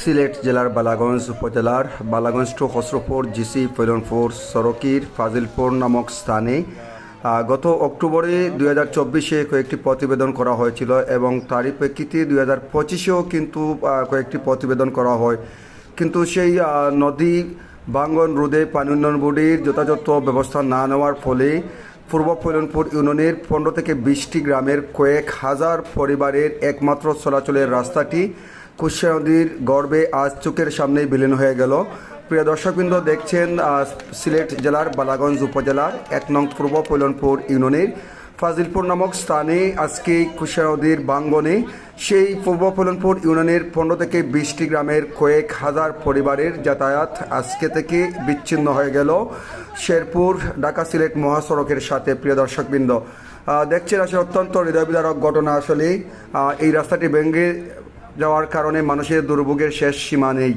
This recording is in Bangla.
সিলেট জেলার বালাগঞ্জ উপজেলার বালাগঞ্জ টু খসরুপুর জিসি ফৈলনপুর সড়কের ফাজিলপুর নামক স্থানে গত অক্টোবরে 2024-এ কয়েকটি প্রতিবেদন করা হয়েছিল এবং তারই প্রেক্ষিতে 2025-এও কিন্তু কয়েকটি প্রতিবেদন করা হয়, কিন্তু সেই নদী ভাঙ্গন রোধে পানি উন্নয়ন বোর্ডের যথাযথ ব্যবস্থা না নেওয়ার ফলে পূর্ব ফৈলনপুর ইউনিয়নের 15 থেকে 20টি গ্রামের কয়েক হাজার পরিবারের একমাত্র চলাচলের রাস্তাটি কুশিয়ারা নদীর গর্ভে আজ চোখের সামনেই বিলীন হয়ে গেল। প্রিয় দর্শকবৃন্দ, দেখছেন সিলেট জেলার বালাগঞ্জ উপজেলার 1 নং পূর্ব ফৈলনপুর ইউনিয়নের ফাজিলপুর নামক স্থানে আজকে কুশিয়ারা নদীর ভাঙ্গনে সেই পূর্ব ফৈলনপুর ইউনিয়নের 15 থেকে 20টি গ্রামের কয়েক হাজার পরিবারের যাতায়াত আজকে থেকে বিচ্ছিন্ন হয়ে গেল শেরপুর ঢাকা সিলেট মহাসড়কের সাথে। প্রিয় দর্শকবৃন্দ, দেখছেন আসলে অত্যন্ত হৃদয়বিদারক ঘটনা। আসলে এই রাস্তাটি ভেঙে যাওয়ার কারণে মানুষের দুর্ভোগের শেষ সীমা নেই।